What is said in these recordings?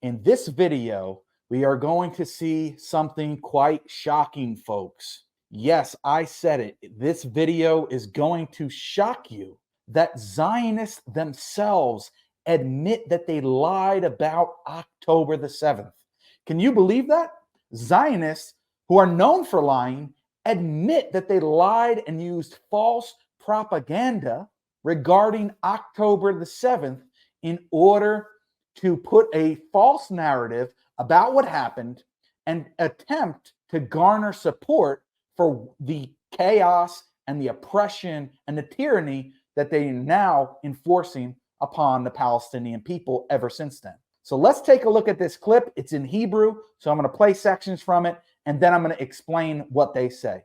In this video, we are going to see something quite shocking, folks. Yes, I said it. This video is going to shock you that Zionists themselves admit that they lied about October the 7th. Can you believe that? Zionists, who are known for lying, admit that they lied and used false propaganda regarding October the 7th in order to put a false narrative about what happened and attempt to garner support for the chaos and the oppression and the tyranny that they are now enforcing upon the Palestinian people ever since then. So let's take a look at this clip. It's in Hebrew, so I'm going to play sections from it, and then I'm going to explain what they say.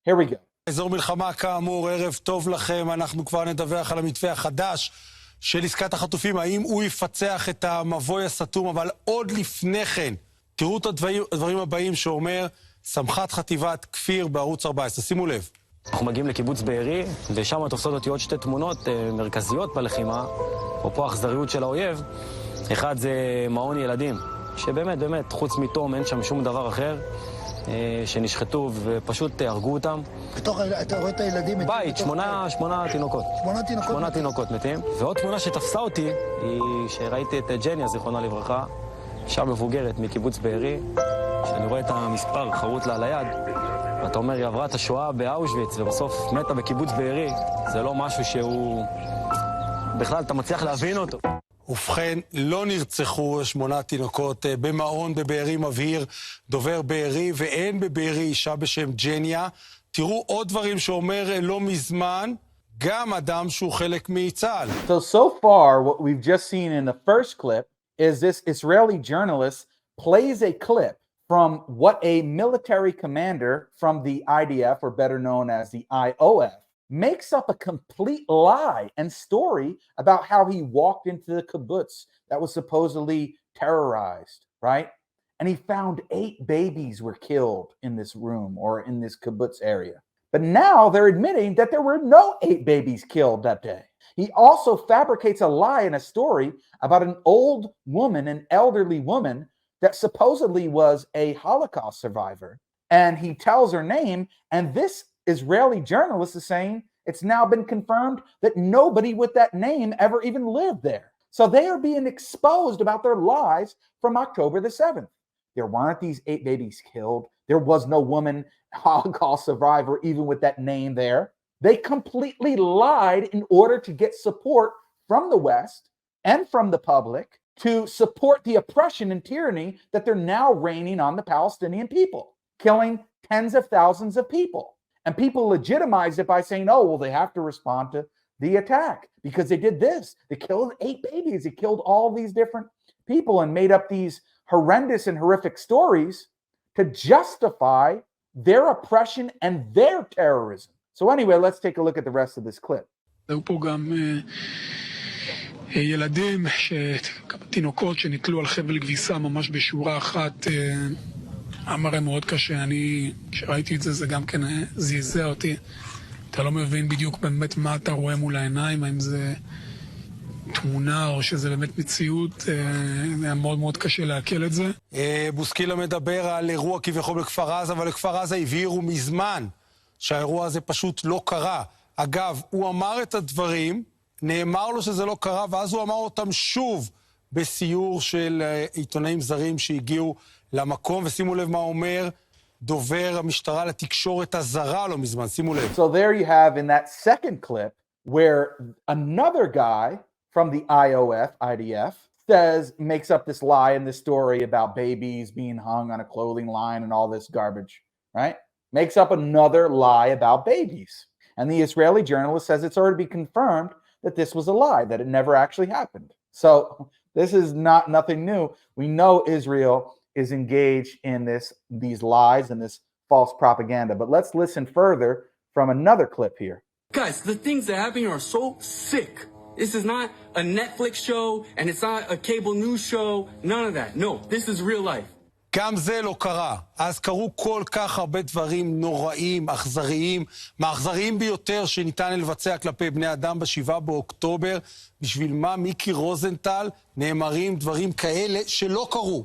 Here we go. אזור מלחמה כאמור, ערב טוב לכם, אנחנו כבר נדווח על המתווה החדש של עסקת החטופים, האם הוא יפצח את המבוי הסתום, אבל עוד לפני כן, תראו את הדברים הבאים שאומר סמח"ט חטיבת כפיר בערוץ 14, שימו לב. אנחנו מגיעים לקיבוץ בארי, ושם תופסות אותי עוד שתי תמונות מרכזיות בלחימה, פה האכזריות של האויב. אחד זה מעון ילדים, שבאמת, באמת, חוץ מתום אין שם שום דבר אחר, שנשחטו ופשוט הרגו אותם. אתה רואה את הילדים? בית, שמונה תינוקות. שמונה תינוקות מתים. ועוד תמונה שתפסה אותי, היא שראיתי את ג'ניה, זיכרונה לברכה, אישה מבוגרת מקיבוץ בארי, שאני רואה את המספר חרוט לה על היד, ואתה אומר, היא עברה את השואה באושוויץ, ובסוף מתה בקיבוץ בארי. זה לא משהו שהוא... בכלל, אתה מצליח להבין אותו. ובכן, לא נרצחו 8 תינוקות במעון בבארי, מבהיר דובר בארי, ואין בבארי אישה בשם ג'ניה. תראו עוד דברים שאומר לא מזמן, גם אדם שהוא חלק מצה"ל. So far, what we've just seen in the first clip is this Israeli journalist plays a clip from what a military commander from the IDF, or better known as the IOF, makes up a complete lie and story about how he walked into the kibbutz that was supposedly terrorized, right? And he found 8 babies were killed in this room or in this kibbutz area. But now they're admitting that there were no 8 babies killed that day. He also fabricates a lie and a story about an old woman, an elderly woman, that supposedly was a Holocaust survivor. And he tells her name, and this Israeli journalist is saying it's now been confirmed that nobody with that name ever even lived there. So they are being exposed about their lies from October the 7th. There weren't these 8 babies killed. There was no woman Holocaust survivor even with that name there. They completely lied in order to get support from the West and from the public to support the oppression and tyranny that they're now raining on the Palestinian people, killing tens of thousands of people. And people legitimize it by saying, oh, well, they have to respond to the attack because they did this. They killed 8 babies. They killed all these different people and made up these horrendous and horrific stories to justify their oppression and their terrorism. So anyway, let's take a look at the rest of this clip. היו פה גם ילדים, תינוקות שנתלו על חבל כביסה ממש בשורה אחת. המראה מאוד קשה, כשראיתי את זה, זה גם כן זעזע אותי. אתה לא מבין בדיוק באמת מה אתה רואה מול העיניים, האם זה תמונה או שזה באמת מציאות, היה מאוד מאוד קשה להקל את זה. בוסקילה מדבר על אירוע כביכול בכפר עזה, אבל לכפר עזה הבהירו מזמן שהאירוע הזה פשוט לא קרה. אגב, הוא אמר את הדברים, נאמר לו שזה לא קרה, ואז הוא אמר אותם שוב בסיור של עיתונאים זרים שהגיעו למקום, ושימו לב מה אומר דובר המשטרה לתקשורת הזרה לא מזמן, שימו לב. So there you have in that second clip where another guy from the IDF makes up this lie in this story about babies being hung on a clothing line and all this garbage, right? Makes up another lie about babies. And the Israeli journalist says it's already been confirmed that this was a lie, that it never actually happened. So this is nothing new. We know Israel is engaged in these lies and this false propaganda. But let's listen further from another clip here. Guys, the things that happen here are so sick. This is not a Netflix show, and it's not a cable news show. None of that. No, this is real life. גם זה לא קרה. אז קרו כל כך הרבה דברים נוראים, אכזריים, מהאכזריים ביותר שניתן לבצע כלפי בני אדם ב7 באוקטובר. בשביל מה, מיקי רוזנטל, נאמרים דברים כאלה שלא קרו.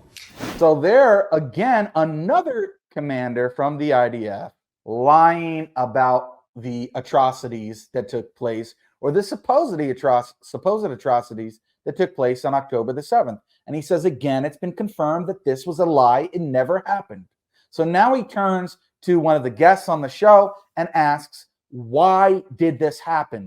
So there, again, another commander from the IDF lying about the atrocities that took place, or the supposed atrocities that took place on October the 7th. And he says, again, it's been confirmed that this was a lie. It never happened. So now he turns to one of the guests on the show and asks, why did this happen?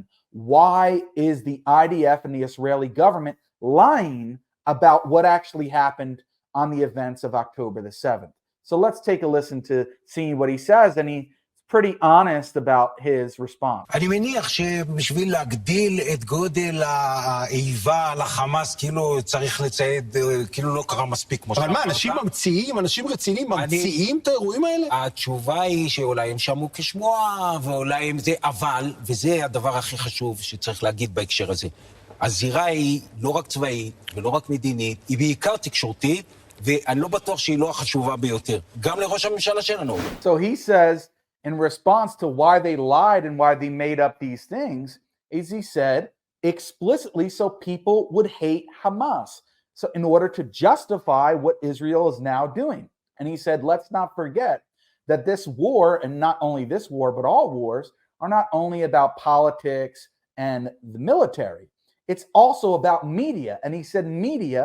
Why is the IDF and the Israeli government lying about what actually happened on the events of October the 7th? So let's take a listen to seeing what he says, and he's pretty honest about his response. אני מניח שבשביל להגדיל את גודל האיבה לחמאס, כאילו צריך לצייד, כאילו לא קרה מספיק כמו אבל מה, אנשים ממציאים, אנשים רציניים ממציאים את האירועים האלה? התשובה היא שאולי הם שמעו כשמועה, ואולי הם זה, אבל, וזה הדבר הכי חשוב שצריך להגיד בהקשר הזה, הזירה היא לא רק צבאית ולא רק מדינית, היא בעיקר תקשורתית, ואני לא בטוח שהיא לא החשובה ביותר, גם לראש הממשלה שלנו. So he says, in response to why they lied and why they made up these things, is he said explicitly so people would hate Hamas. So in order to justify what Israel is now doing. And he said, let's not forget that this war, and not only this war, but all wars, are not only about politics and the military. It's also about media. And he said media,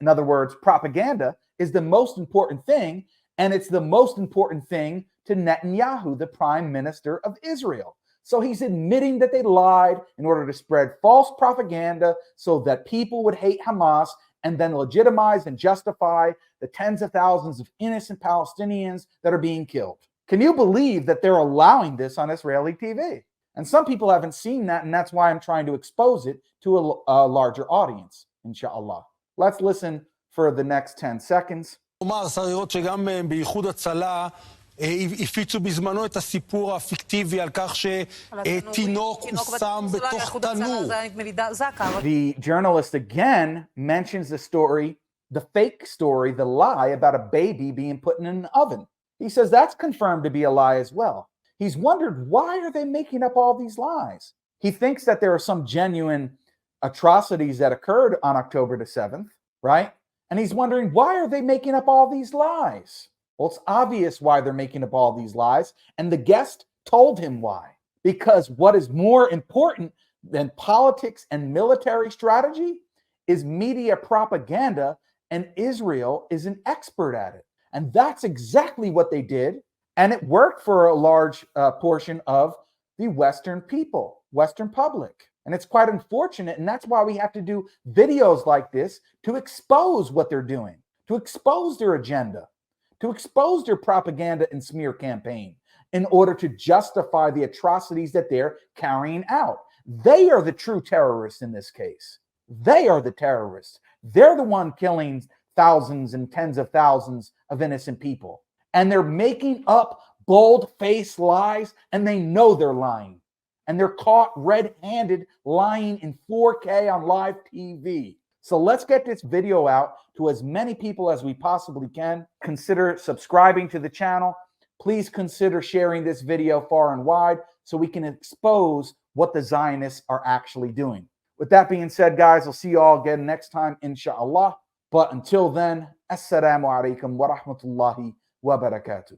in other words, propaganda, is the most important thing. And it's the most important thing to Netanyahu, the prime minister of Israel. So he's admitting that they lied in order to spread false propaganda so that people would hate Hamas and then legitimize and justify the tens of thousands of innocent Palestinians that are being killed. Can you believe that they're allowing this on Israeli TV? And some people haven't seen that, and that's why I'm trying to expose it to a larger audience, inshallah. Let's listen for the next 10 seconds. אומר, שריות שגם בייחוד הצלה הפיצו בזמנו את הסיפור הפיקטיבי על כך שתינוק הושם בתוך תנור. The journalist again mentions the story, the fake story, the lie about a baby being put in an oven. He says that's confirmed to be a lie as well. He's wondered, why are they making up all these lies? He thinks that there are some genuine atrocities that occurred on October the 7th, right? And he's wondering, why are they making up all these lies? Well, it's obvious why they're making up all these lies. And the guest told him why. Because what is more important than politics and military strategy is media propaganda, and Israel is an expert at it. And that's exactly what they did. And it worked for a large portion of the Western people, Western public. And it's quite unfortunate. And that's why we have to do videos like this to expose what they're doing, to expose their agenda, to expose their propaganda and smear campaign in order to justify the atrocities that they're carrying out. They are the true terrorists in this case. They are the terrorists. They're the one killing thousands and tens of thousands of innocent people. And they're making up bold-faced lies, and they know they're lying. And they're caught red-handed lying in 4K on live TV. So let's get this video out to as many people as we possibly can. Consider subscribing to the channel. Please consider sharing this video far and wide so we can expose what the Zionists are actually doing. With that being said, guys, I'll see you all again next time, inshallah. But until then, assalamu alaikum wa rahmatullahi wa barakatuh.